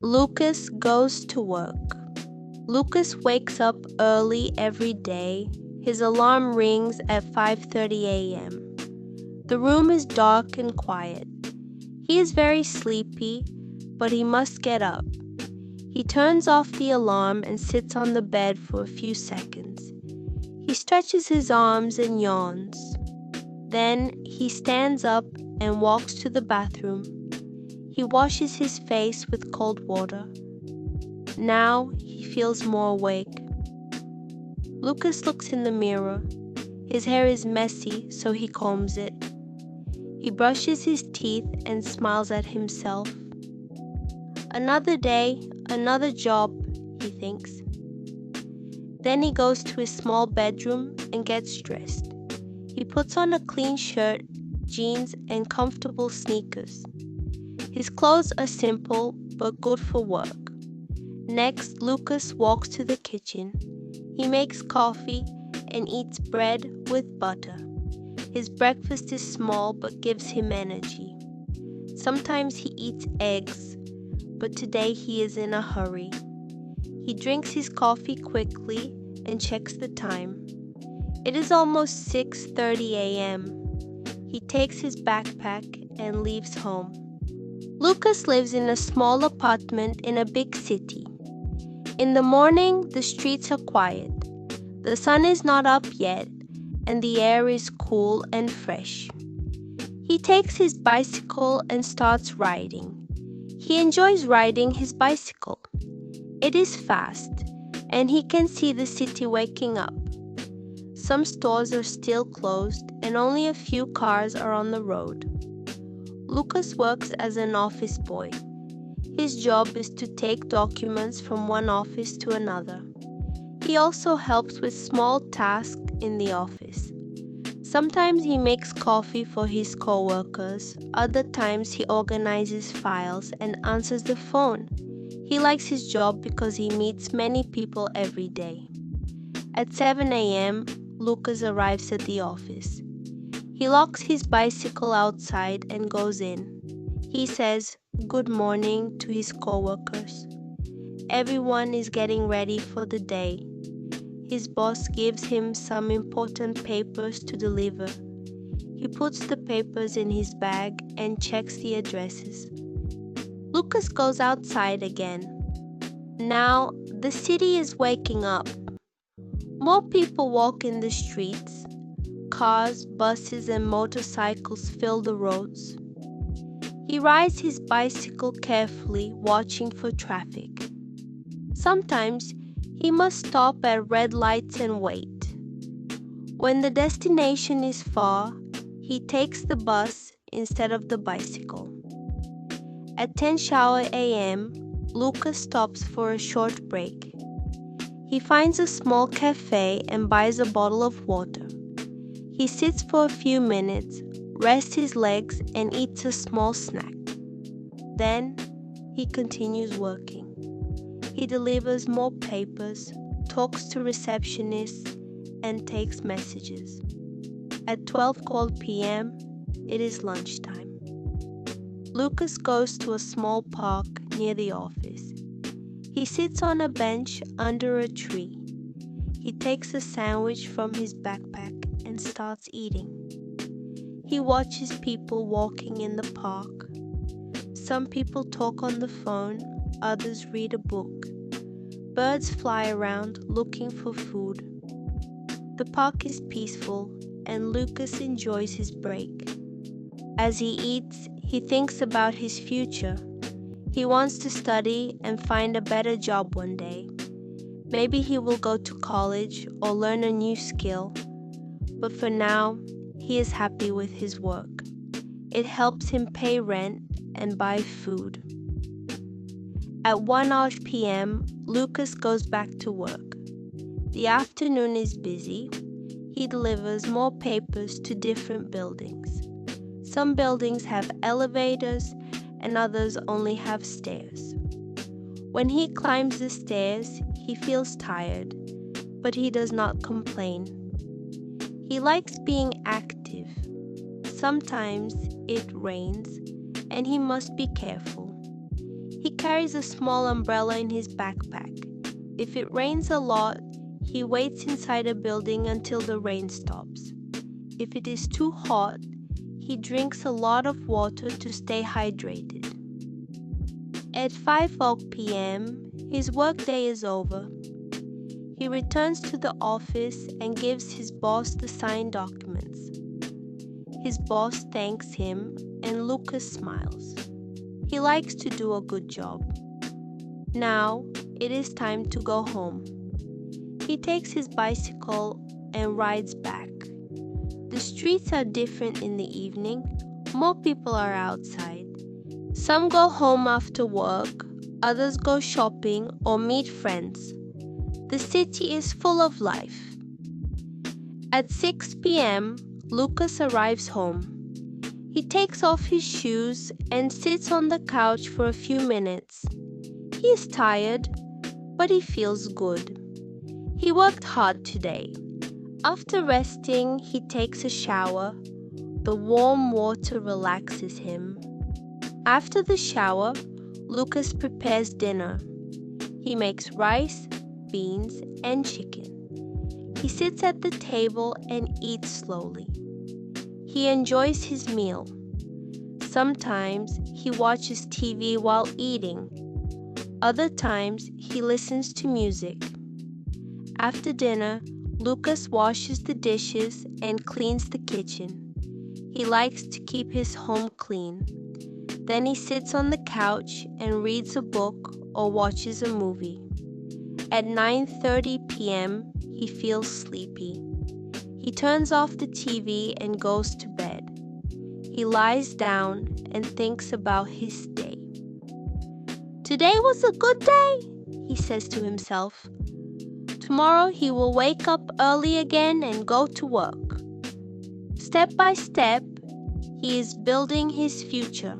Lucas goes to work. Lucas wakes up early every day. His alarm rings at 5:30 a.m. The room is dark and quiet. He is very sleepy, but he must get up. He turns off the alarm and sits on the bed for a few seconds. He stretches his arms and yawns. Then he stands up and walks to the bathroom. He washes his face with cold water. Now he feels more awake. Lucas looks in the mirror. His hair is messy, so he combs it. He brushes his teeth and smiles at himself. Another day, another job, he thinks. Then he goes to his small bedroom and gets dressed. He puts on a clean shirt, jeans, and comfortable sneakers. His clothes are simple but good for work. Next, Lucas walks to the kitchen. He makes coffee and eats bread with butter. His breakfast is small but gives him energy. Sometimes he eats eggs, but today he is in a hurry. He drinks his coffee quickly and checks the time. It is almost 6:30 a.m. He takes his backpack and leaves home. Lucas lives in a small apartment in a big city. In the morning, the streets are quiet. The sun is not up yet, and the air is cool and fresh. He takes his bicycle and starts riding. He enjoys riding his bicycle. It is fast, and he can see the city waking up. Some stores are still closed, and only a few cars are on the road. Lucas works as an office boy. His job is to take documents from one office to another. He also helps with small tasks in the office. Sometimes he makes coffee for his co-workers. Other times he organizes files and answers the phone. He likes his job because he meets many people every day. At 7 a.m., Lucas arrives at the office. He locks his bicycle outside and goes in. He says good morning to his co-workers. Everyone is getting ready for the day. His boss gives him some important papers to deliver. He puts the papers in his bag and checks the addresses. Lucas goes outside again. Now, the city is waking up. More people walk in the streets. Cars, buses, and motorcycles fill the roads. He rides his bicycle carefully, watching for traffic. Sometimes he must stop at red lights and wait. When the destination is far, he takes the bus instead of the bicycle. At 10 a.m., Lucas stops for a short break. He finds a small cafe and buys a bottle of water. He sits for a few minutes, rests his legs, and eats a small snack. Then he continues working. He delivers more papers, talks to receptionists, and takes messages. At 12 cold p.m., it is lunchtime. Lucas goes to a small park near the office. He sits on a bench under a tree. He takes a sandwich from his backpack and starts eating. He watches people walking in the park. Some people talk on the phone, others read a book. Birds fly around looking for food. The park is peaceful, and Lucas enjoys his break. As he eats, he thinks about his future. He wants to study and find a better job one day. Maybe he will go to college or learn a new skill. But for now, he is happy with his work. It helps him pay rent and buy food. At 1 p.m., Lucas goes back to work. The afternoon is busy. He delivers more papers to different buildings. Some buildings have elevators and others only have stairs. When he climbs the stairs, he feels tired, but he does not complain. He likes being active. Sometimes it rains, and he must be careful. He carries a small umbrella in his backpack. If it rains a lot, he waits inside a building until the rain stops. If it is too hot, he drinks a lot of water to stay hydrated. At 5 p.m., his workday is over. He returns to the office and gives his boss the signed documents. His boss thanks him and Lucas smiles. He likes to do a good job. Now it is time to go home. He takes his bicycle and rides back. The streets are different in the evening. More people are outside. Some go home after work, others go shopping or meet friends. The city is full of life. At 6 p.m., Lucas arrives home. He takes off his shoes and sits on the couch for a few minutes. He is tired, but he feels good. He worked hard today. After resting, he takes a shower. The warm water relaxes him. After the shower, Lucas prepares dinner. He makes rice, beans, and chicken. He sits at the table and eats slowly. He enjoys his meal. Sometimes he watches TV while eating. Other times he listens to music. After dinner, Lucas washes the dishes and cleans the kitchen. He likes to keep his home clean. Then he sits on the couch and reads a book or watches a movie. At 9:30 p.m., he feels sleepy. He turns off the TV and goes to bed. He lies down and thinks about his day. Today was a good day, he says to himself. Tomorrow he will wake up early again and go to work. Step by step, he is building his future.